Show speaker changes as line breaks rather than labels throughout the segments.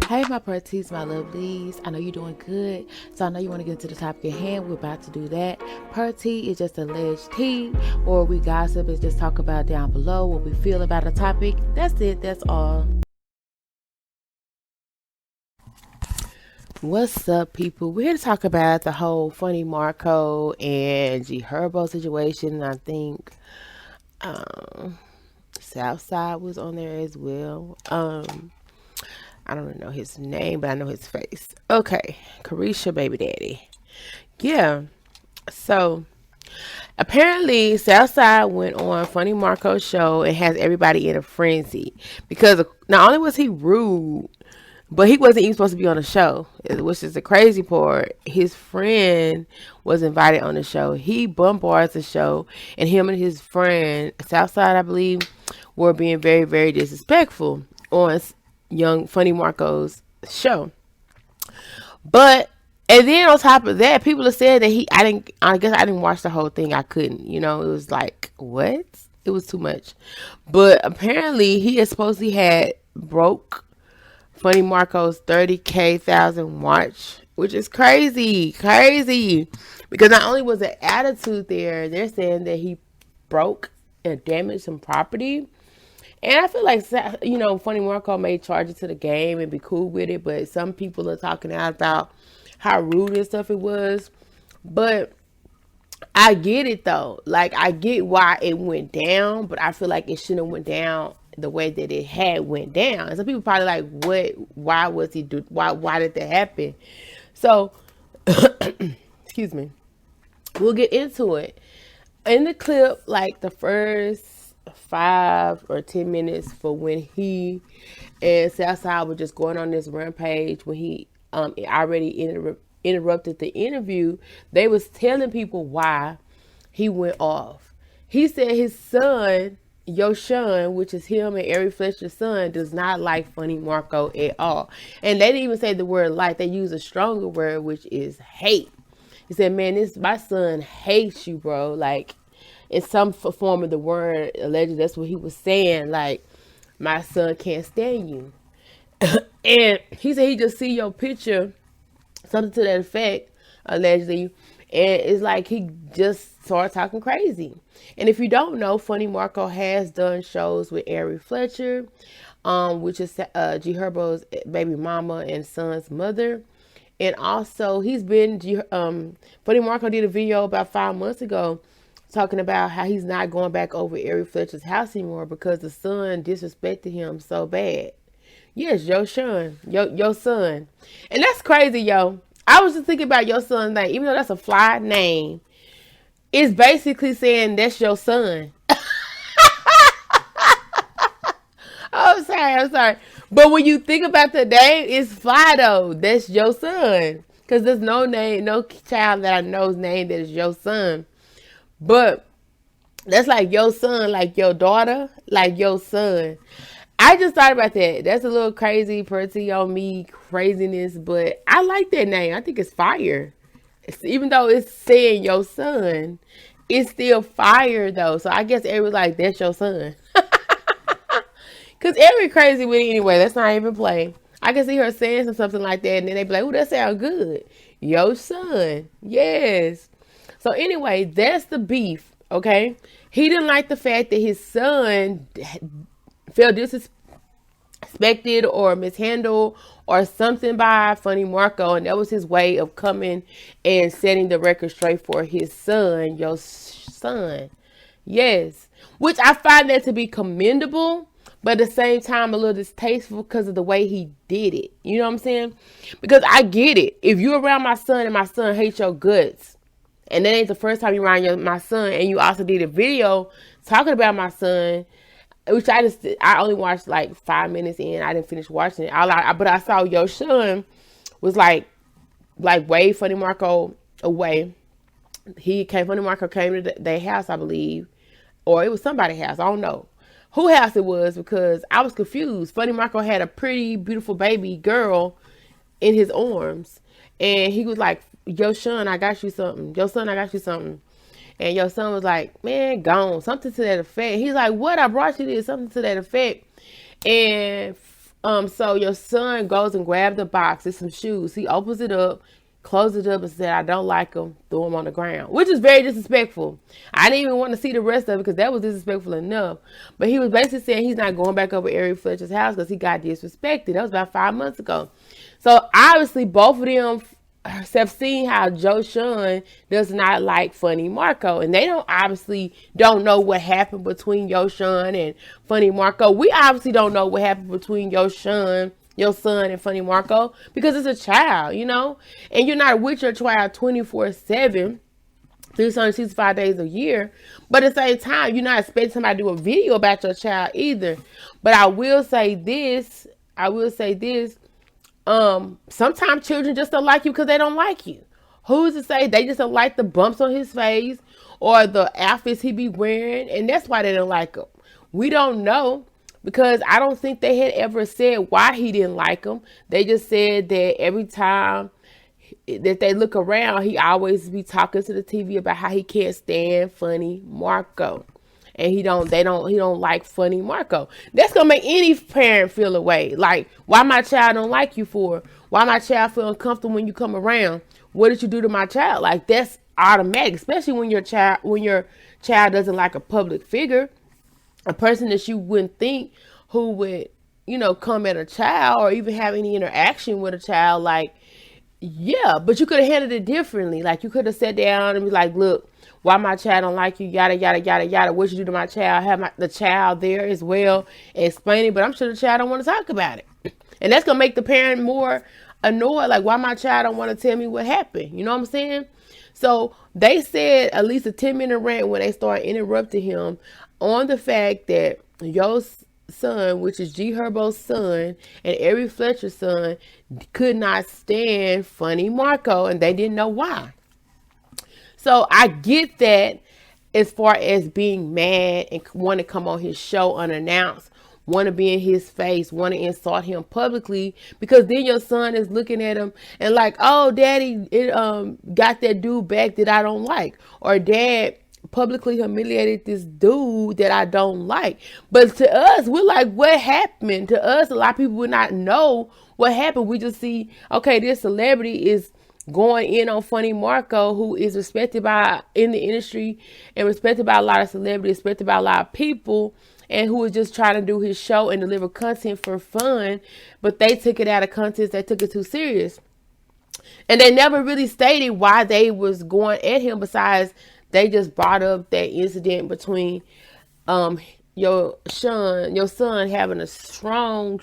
Hey, my pretties, my lovelies. I know you're doing good. So I know you want to get into the topic at hand. We're about to do that. Per tea is just alleged tea, or we gossip and just talk about down below what we feel about a topic. That's it. That's all. What's up, people? We're here to talk about the whole Funny Marco and Gherbo situation. I think Southside was on there as well. I don't know his name, but I know his face. Okay, Carisha, baby daddy. Yeah. So apparently, Southside went on Funny Marco's show and has everybody in a frenzy because not only was he rude, but he wasn't even supposed to be on the show, which is the crazy part. His friend was invited on the show. He bombards the show, and him and his friend Southside, I believe, were being very, very disrespectful on young Funny Marco's show. But and then on top of that, people have said that I guess I didn't watch the whole thing. I couldn't. It was like, what? It was too much. But apparently he had supposedly had broke Funny Marco's 30K thousand watch, which is crazy. Crazy. Because not only was the attitude there, they're saying that he broke and damaged some property. And I feel like, Funny Marco may charge it to the game and be cool with it, but some people are talking out about how rude and stuff it was. But I get it though. Like, I get why it went down, but I feel like it shouldn't have went down the way that it had went down. And some people probably like, what? Why was he do? Why did that happen? So, excuse me. We'll get into it. In the clip, like the first 5 or 10 minutes for when he and Southside were just going on this rampage, when he already interrupted the interview, they was telling people why he went off. He said his son, Yoshan, which is him and Ari Fletcher's son, does not like Funny Marco at all. And they didn't even say the word like, they use a stronger word, which is hate. He said, man, my son hates you, bro. Like, in some form of the word, allegedly, that's what he was saying. Like, my son can't stand you. And he said he just see your picture, something to that effect, allegedly. And it's like he just started talking crazy. And if you don't know, Funny Marco has done shows with Ari Fletcher, which is G Herbo's baby mama and son's mother. And also, Funny Marco did a video about 5 months ago talking about how he's not going back over Ari Fletcher's house anymore because the son disrespected him so bad. Yes, your son. And that's crazy, yo. I was just thinking about your son's name. Even though that's a fly name, it's basically saying that's your son. I'm sorry. But when you think about the name, it's fly though. That's your son. Because there's no child that I know's name that is your son. But that's like your son, like your daughter, like your son. I just thought about that. That's a little crazy, pretty on me craziness, but I like that name. I think it's fire. Even though it's saying your son, it's still fire though. So I guess everyone's like, that's your son. Because every crazy with it anyway. Let's not even play. I can see her saying something like that, and then they be like, oh, that sounds good. Your son. Yes. So anyway, that's the beef, okay? He didn't like the fact that his son felt disrespected or mishandled or something by Funny Marco, and that was his way of coming and setting the record straight for his son, your son. Yes. Which I find that to be commendable, but at the same time a little distasteful because of the way he did it. You know what I'm saying? Because I get it. If you're around my son and my son hates your guts, and that ain't the first time you're around my son, and you also did a video talking about my son, which I only watched like 5 minutes in. I didn't finish watching it. But I saw your son was like way Funny Marco away. Funny Marco came to their house, I believe, or it was somebody's house. I don't know who house it was because I was confused. Funny Marco had a pretty beautiful baby girl in his arms, and he was like, your son, I got you something. Your son, I got you something. And your son was like, man, gone. Something to that effect. He's like, what? I brought you this. Something to that effect. And So your son goes and grabs the box. It's some shoes. He opens it up, closes it up, and said, "I don't like them." Threw them on the ground, which is very disrespectful. I didn't even want to see the rest of it because that was disrespectful enough. But he was basically saying he's not going back over Ari Fletcher's house because he got disrespected. That was about 5 months ago. So obviously both of them have seen how Joe Sean does not like Funny Marco, and they don't know what happened between Yo Sean and Funny Marco. We obviously don't know what happened between Yo Sean, your son, and Funny Marco because it's a child, and you're not with your child 24/7. 365 days a year, but at the same time, you're not expecting somebody to do a video about your child either. But I will say this. Sometimes children just don't like you because they don't like you. Who's to say they just don't like the bumps on his face or the outfits he be wearing, and that's why they don't like him. We don't know because I don't think they had ever said why he didn't like him. They just said that every time that they look around, he always be talking to the TV about how he can't stand Funny Marco. And he don't like Funny Marco. That's gonna make any parent feel away. Like, why my child don't like you for? Why my child feel uncomfortable when you come around? What did you do to my child? Like, that's automatic, especially when your child doesn't like a public figure, a person that you wouldn't think who would, come at a child or even have any interaction with a child. Like, yeah, but you could have handled it differently. Like, you could have sat down and be like, look, why my child don't like you, yada, yada, yada, yada. What you do to my child, have the child there as well, and explain it. But I'm sure the child don't want to talk about it. And that's going to make the parent more annoyed. Like, why my child don't want to tell me what happened? You know what I'm saying? So they said at least a 10-minute rant when they started interrupting him on the fact that your son, which is Gherbo's son, and Ari Fletcher's son, could not stand Funny Marco, and they didn't know why. So I get that as far as being mad and want to come on his show unannounced, want to be in his face, want to insult him publicly, because then your son is looking at him and like, oh, daddy, it got that dude back that I don't like, or dad publicly humiliated this dude that I don't like. But to us, we're like, what happened? To us, a lot of people would not know what happened. We just see, okay, this celebrity is going in on Funny Marco, who is respected in the industry and respected by a lot of celebrities, respected by a lot of people, and who was just trying to do his show and deliver content for fun, but they took it out of context. They took it too serious. And they never really stated why they was going at him, besides they just brought up that incident between your son having a strong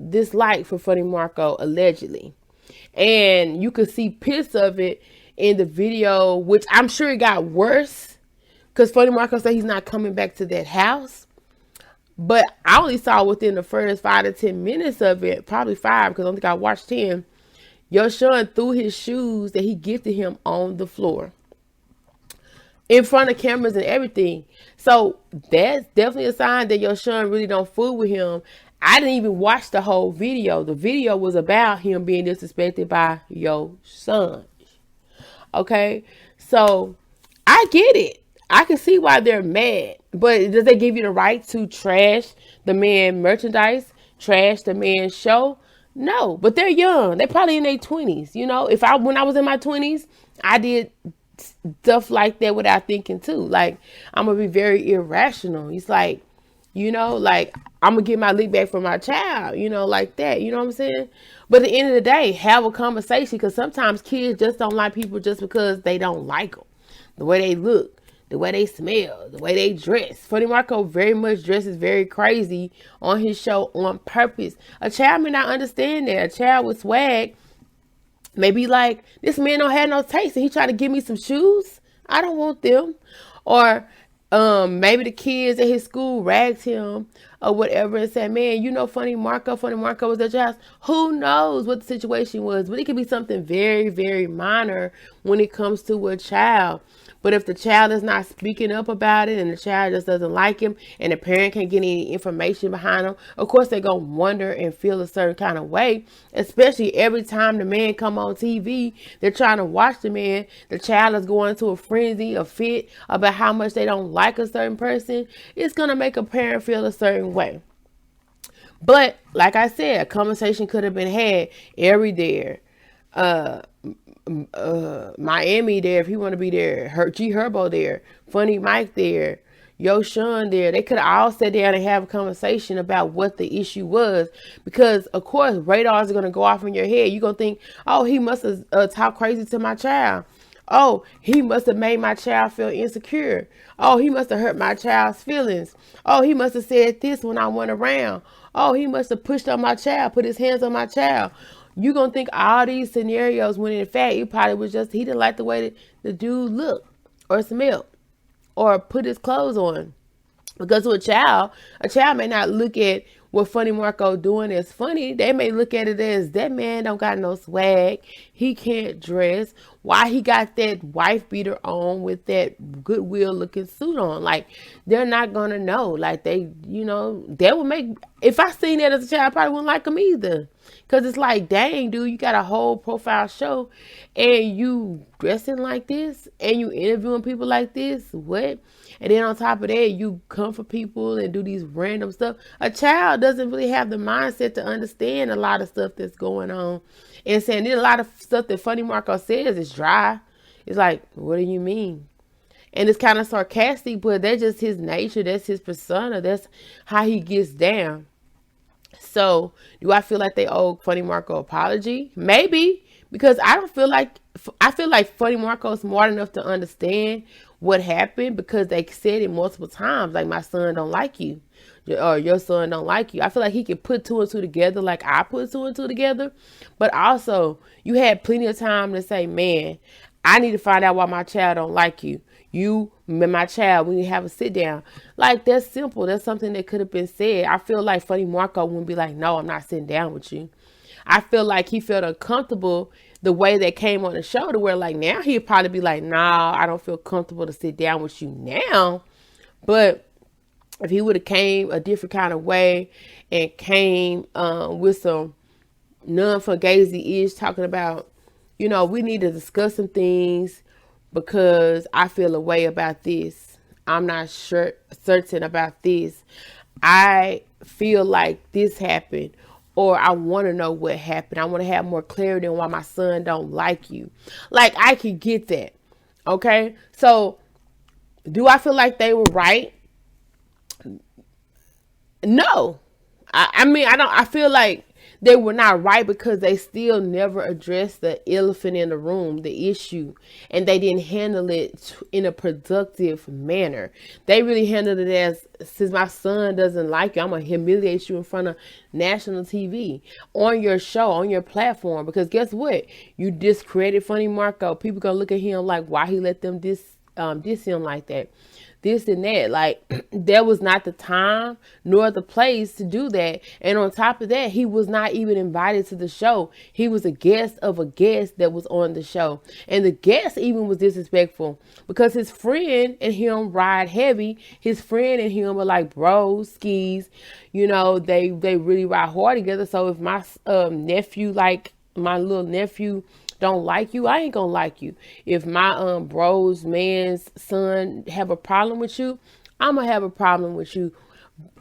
dislike for Funny Marco, allegedly. And you could see bits of it in the video, which I'm sure it got worse because Funny Marco said he's not coming back to that house. But I only saw within the first 5 to 10 minutes of it, probably 5 because I don't think I watched 10. Your son threw his shoes that he gifted him on the floor in front of cameras and everything. So that's definitely a sign that your son really don't fool with him. I didn't even watch the whole video. The video was about him being disrespected by your son. Okay, so I get it. I can see why they're mad. But does they give you the right to trash the man merchandise, trash the man's show? No, but they're young. They're probably in their 20s. When I was in my 20s, I did stuff like that without thinking too. Like, I'm going to be very irrational. It's like, like, I'm going to get my lick back from my child, like that. You know what I'm saying? But at the end of the day, have a conversation, because sometimes kids just don't like people just because they don't like them. The way they look, the way they smell, the way they dress. Funny Marco very much dresses very crazy on his show on purpose. A child may not understand that. A child with swag may be like, this man don't have no taste and he tried to give me some shoes. I don't want them. Or maybe the kids at his school ragged him or whatever and said, man, Funny Marco was at your house. Who knows what the situation was? But it could be something very, very minor when it comes to a child. But if the child is not speaking up about it and the child just doesn't like him and the parent can't get any information behind him, of course they're going to wonder and feel a certain kind of way, especially every time the man come on TV, they're trying to watch the man. The child is going into a frenzy, a fit about how much they don't like a certain person. It's going to make a parent feel a certain way. But like I said, a conversation could have been had. Every there, uh, Miami there if he want to be there. Gherbo there, Funny Mike there, Yo Sean there. They could have all sat down and have a conversation about what the issue was, because of course radars are gonna go off in your head. You're gonna think, oh, he must have talked crazy to my child. Oh, he must have made my child feel insecure. Oh, he must have hurt my child's feelings. Oh, he must have said this when I went around. Oh, he must have pushed on my child, put his hands on my child. You're going to think all these scenarios when in fact it probably was just he didn't like the way that the dude looked or smelled or put his clothes on. Because to a child may not look at what Funny Marco doing as funny. They may look at it as, that man don't got no swag. He can't dress. Why he got that wife beater on with that Goodwill looking suit on? Like, they're not going to know. Like, they would make, if I seen that as a child, I probably wouldn't like him either. Because it's like, dang, dude, you got a whole profile show and you dressing like this and you interviewing people like this. What? And then on top of that, you come for people and do these random stuff. A child doesn't really have the mindset to understand a lot of stuff that's going on. And saying a lot of stuff that Funny Marco says is dry. It's like, what do you mean? And it's kind of sarcastic, but that's just his nature. That's his persona. That's how he gets down. So do I feel like they owe Funny Marco apology? Maybe. Because I feel like Funny Marco is smart enough to understand what happened, because they said it multiple times, like, my son don't like you, or your son don't like you. I feel like he can put two and two together like I put two and two together. But also, you had plenty of time to say, man, I need to find out why my child don't like you. You and my child, we need to have a sit down. Like, that's simple. That's something that could have been said. I feel like Funny Marco wouldn't be like, no, I'm not sitting down with you. I feel like he felt uncomfortable the way they came on the show, to where, like, now he'd probably be like, nah, I don't feel comfortable to sit down with you now. But if he would have came a different kind of way and came with some non-fugazi-ish, talking about, we need to discuss some things because I feel a way about this. I'm not certain about this. I feel like this happened. Or I want to know what happened. I want to have more clarity on why my son don't like you. Like, I could get that. Okay? So, do I feel like they were right? No. I feel like they were not right, because they still never addressed the elephant in the room, the issue, and they didn't handle it in a productive manner. They really handled it as, since my son doesn't like you, I'm going to humiliate you in front of national TV, on your show, on your platform, because guess what? You discredit Funny Marco. People going to look at him like, why he let them diss him like that. This and that. Like, there was not the time nor the place to do that. And on top of that, he was not even invited to the show. He was a guest of a guest that was on the show. And the guest even was disrespectful, because his friend and him ride heavy. His friend and him are like bros, skis. They really ride hard together. So if my nephew, like my little nephew, don't like you, I ain't gonna like you. If my bro's man's son have a problem with you, I'm gonna have a problem with you.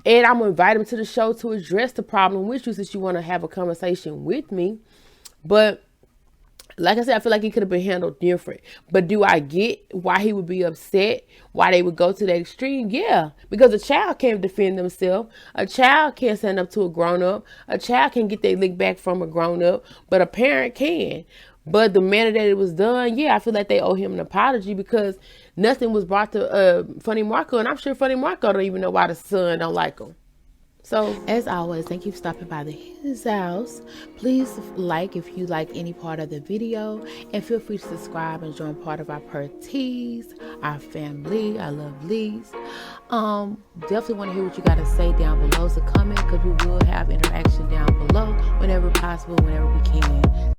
And I'm gonna invite him to the show to address the problem with you, since you want to have a conversation with me. But like I said, I feel like it could have been handled different. But do I get why he would be upset? Why they would go to that extreme? Yeah, because a child can't defend themselves. A child can't stand up to a grown-up. A child can get their lick back from a grown-up, but a parent can. But the manner that it was done, yeah, I feel like they owe him an apology, because nothing was brought to Funny Marco, and I'm sure Funny Marco don't even know why the son don't like him. So, as always, thank you for stopping by his house. Please like if you like any part of the video, and feel free to subscribe and join part of our Pertees, our family, our lovelies. Definitely want to hear what you got to say down below, so comment, because we will have interaction down below whenever possible, whenever we can.